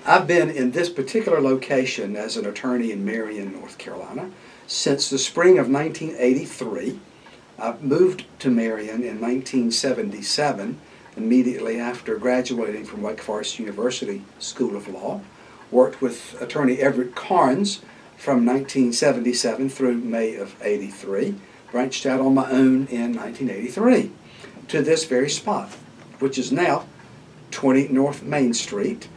I've been in this particular location as an attorney in Marion, North Carolina, since the spring of 1983. I moved to Marion in 1977, immediately after graduating from Wake Forest University School of Law. Worked with attorney Everett Carnes from 1977 through May of '83. Branched out on my own in 1983 to this very spot, which is now 20 North Main Street.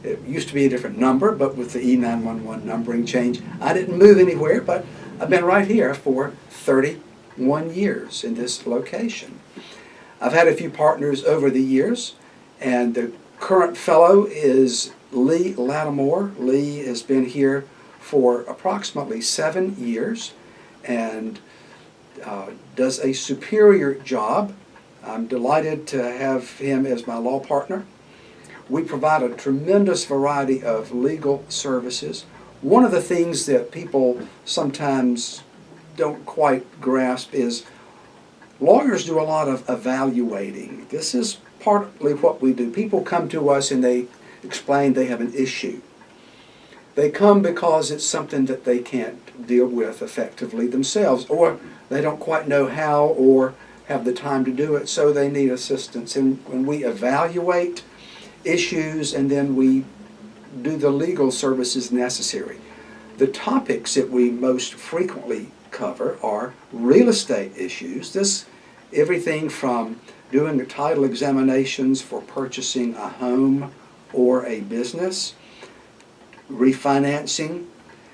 It used to be a different number, but with the E911 numbering change, I didn't move anywhere, but I've been right here for 31 years in this location. I've had a few partners over the years, and the current fellow is Lee Lattimore. Lee has been here for approximately 7 years and does a superior job. I'm delighted to have him as my law partner. We provide a tremendous variety of legal services. One of the things that people sometimes don't quite grasp is lawyers do a lot of evaluating. This is partly what we do. People come to us and they explain they have an issue. They come because it's something that they can't deal with effectively themselves, or they don't quite know how or have the time to do it, so they need assistance. And when we evaluate issues and then we do the legal services necessary. The topics that we most frequently cover are real estate issues. Everything from doing the title examinations for purchasing a home or a business, refinancing.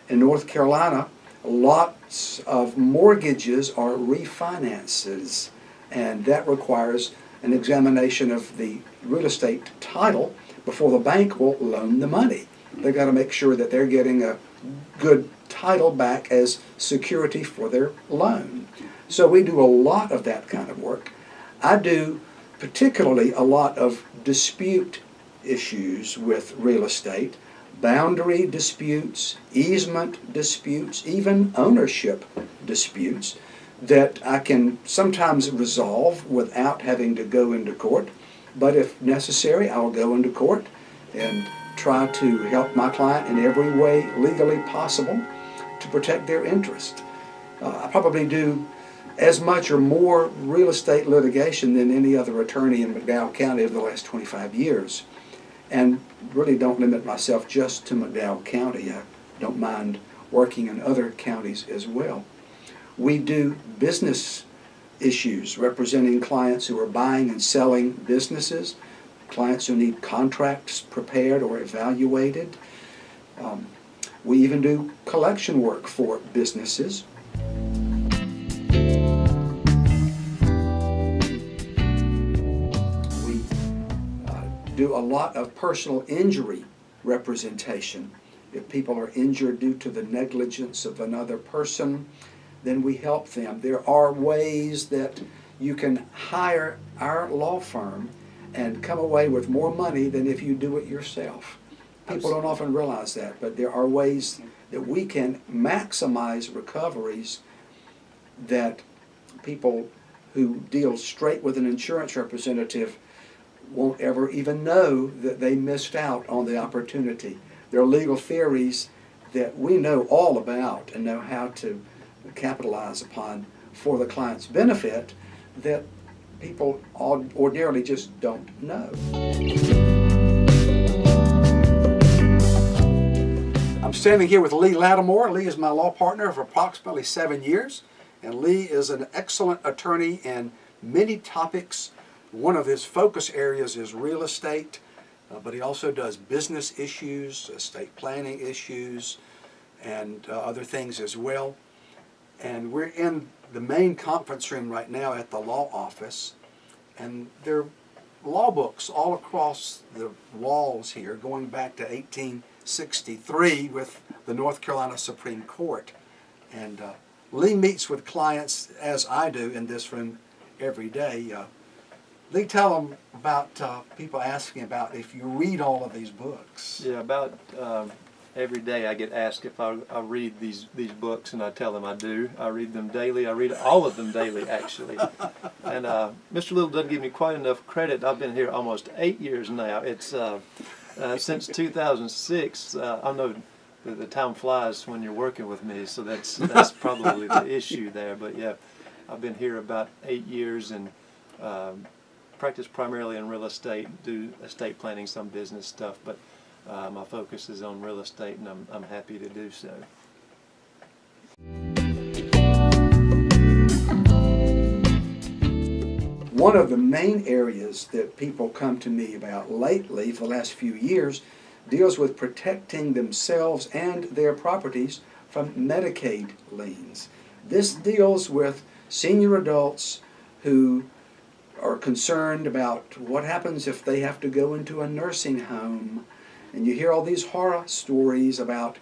In North Carolina, lots of mortgages are refinances, and that requires an examination of the real estate title before the bank will loan the money. They've got to make sure that they're getting a good title back as security for their loan. So we do a lot of that kind of work. I do particularly a lot of dispute issues with real estate, boundary disputes, easement disputes, even ownership disputes that I can sometimes resolve without having to go into court. But if necessary, I'll go into court and try to help my client in every way legally possible to protect their interest. I probably do as much or more real estate litigation than any other attorney in McDowell County over the last 25 years. And really don't limit myself just to McDowell County. I don't mind working in other counties as well. We do business issues representing clients who are buying and selling businesses, clients who need contracts prepared or evaluated. We even do collection work for businesses. We do a lot of personal injury representation. If people are injured due to the negligence of another person, then we help them. There are ways that you can hire our law firm and come away with more money than if you do it yourself. People don't often realize that, but there are ways that we can maximize recoveries that people who deal straight with an insurance representative won't ever even know that they missed out on the opportunity. There are legal theories that we know all about and know how to capitalize upon for the client's benefit that people ordinarily just don't know. I'm standing here with Lee Lattimore. Lee is my law partner for approximately 7 years, and Lee is an excellent attorney in many topics. One of his focus areas is real estate, but he also does business issues, estate planning issues, and other things as well. And we're in the main conference room right now at the law office, and there are law books all across the walls here going back to 1863 with the North Carolina Supreme Court. And Lee meets with clients, as I do, in this room every day. Lee, tell them about people asking about if you read all of these books. Yeah, about every day I get asked if I read these books, and I tell them I do. I read them daily. I read all of them daily, actually. And Mr. Little doesn't give me quite enough credit. I've been here almost 8 years now. It's Since 2006, I know the time flies when you're working with me, so that's probably the issue there. But yeah, I've been here about 8 years and practice primarily in real estate, do estate planning, some business stuff, but my focus is on real estate, and I'm happy to do so. One of the main areas that people come to me about lately, for the last few years, deals with protecting themselves and their properties from Medicaid liens. This deals with senior adults who are concerned about what happens if they have to go into a nursing home. And you hear all these horror stories about,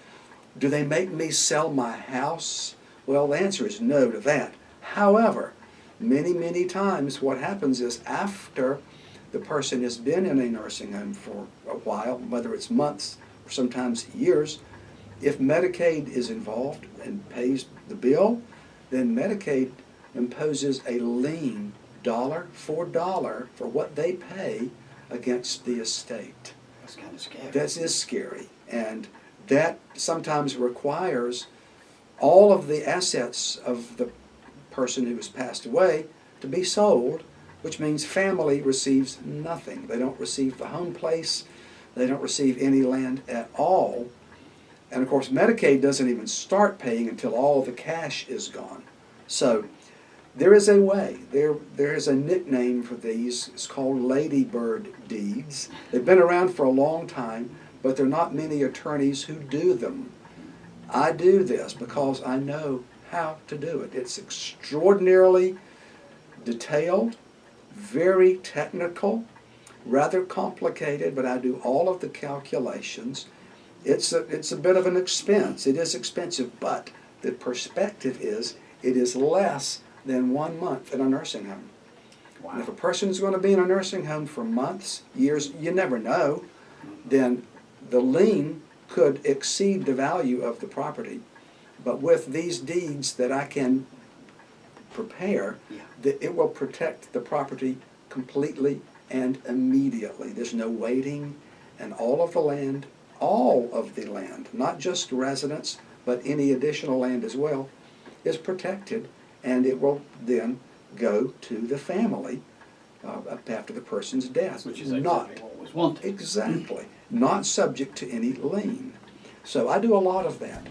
do they make me sell my house? Well, the answer is no to that. However, many times what happens is after the person has been in a nursing home for a while, whether it's months or sometimes years, if Medicaid is involved and pays the bill, then Medicaid imposes a lien, dollar for dollar, for what they pay against the estate. That's kind of scary. That is scary. And that sometimes requires all of the assets of the person who has passed away to be sold, which means family receives nothing. They don't receive the home place. They don't receive any land at all. And of course, Medicaid doesn't even start paying until all the cash is gone. So there is a way. There is a nickname for these. It's called ladybird deeds. They've been around for a long time, but there are not many attorneys who do them. I do this because I know how to do it. It's extraordinarily detailed, very technical, rather complicated, but I do all of the calculations. It's a bit of an expense. It is expensive, but the perspective is it is less than 1 month in a nursing home. Wow. And if a person is going to be in a nursing home for months, years, you never know, then the lien could exceed the value of the property. But with these deeds that I can prepare, it will protect the property completely and immediately. There's no waiting, and all of the land, not just residents, but any additional land as well, is protected, and it will then go to the family after the person's death. Which is exactly what was wanted. Exactly. Not subject to any lien. So I do a lot of that.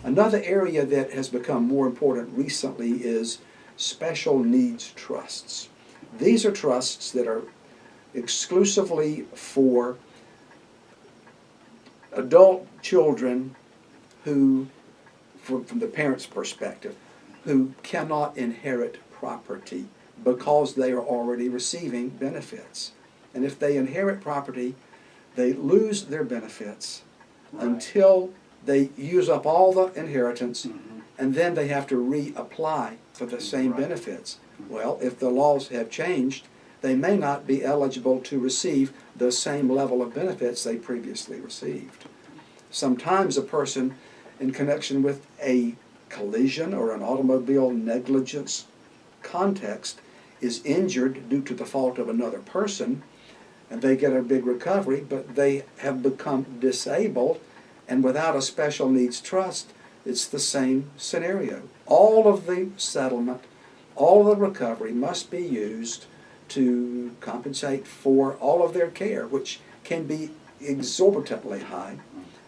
Another area that has become more important recently is special needs trusts. These are trusts that are exclusively for adult children who, from the parents' perspective, who cannot inherit property because they are already receiving benefits. And if they inherit property, they lose their benefits until they use up all the inheritance, and then they have to reapply for the same benefits. Well, if the laws have changed, they may not be eligible to receive the same level of benefits they previously received. Sometimes a person, in connection with a collision or an automobile negligence context, is injured due to the fault of another person, and they get a big recovery, but they have become disabled, and without a special needs trust, it's the same scenario. All of the settlement, all of the recovery must be used to compensate for all of their care, which can be exorbitantly high.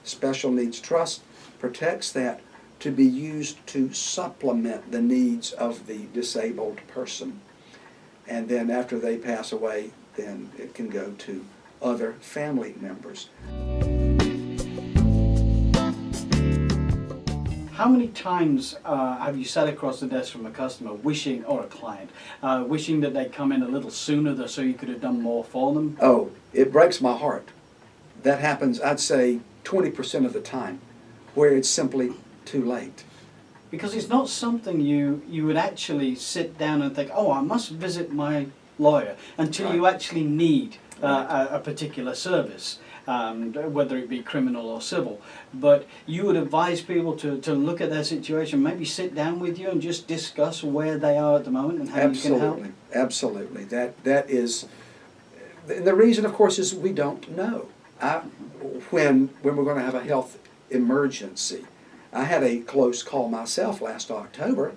Special needs trust protects that to be used to supplement the needs of the disabled person. And then after they pass away, then it can go to other family members. How many times have you sat across the desk from a customer wishing, or a client, wishing that they'd come in a little sooner so you could have done more for them? Oh, it breaks my heart. That happens, I'd say, 20% of the time, where it's simply too late. Because it's not something you would actually sit down and think, oh, I must visit my lawyer, until you actually need a particular service. whether it be criminal or civil. But you would advise people to look at their situation, maybe sit down with you and just discuss where they are at the moment and how you can help. Absolutely. That is, the reason, of course, is we don't know. When we're going to have a health emergency. I had a close call myself last October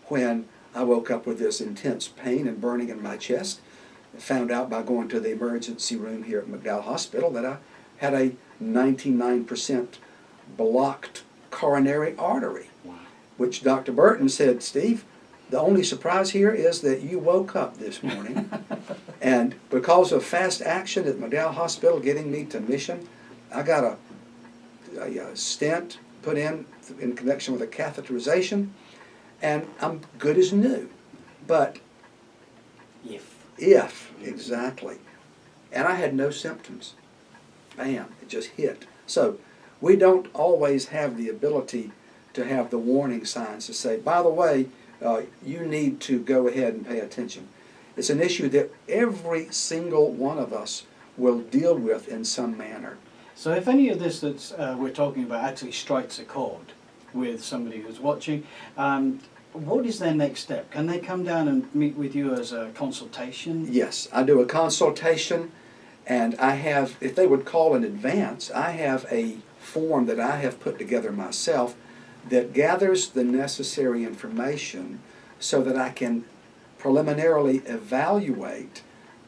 when I woke up with this intense pain and burning in my chest. I found out by going to the emergency room here at McDowell Hospital that I had a 99% blocked coronary artery, Wow. which Dr. Burton said, Steve, the only surprise here is that you woke up this morning. And because of fast action at McDowell Hospital getting me to Mission, I got a stent put in connection with a catheterization, and I'm good as new. But if exactly. And I had no symptoms. Bam, it just hit. So we don't always have the ability to have the warning signs to say, by the way, you need to go ahead and pay attention. It's an issue that every single one of us will deal with in some manner. So if any of this that we're talking about actually strikes a chord with somebody who's watching, what is their next step? Can they come down and meet with you as a consultation? Yes, I do a consultation, and I have, if they would call in advance, I have a form that I have put together myself that gathers the necessary information so that I can preliminarily evaluate,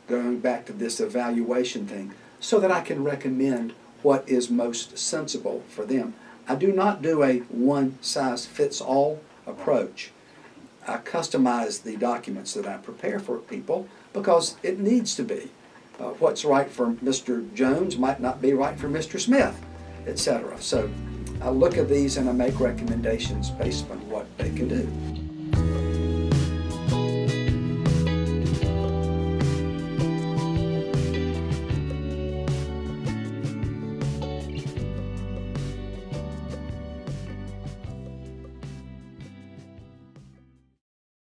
going back to this evaluation thing, so that I can recommend what is most sensible for them. I do not do a one-size-fits-all approach. I customize the documents that I prepare for people because it needs to be. What's right for Mr. Jones might not be right for Mr. Smith, etc. So I look at these and I make recommendations based on what they can do.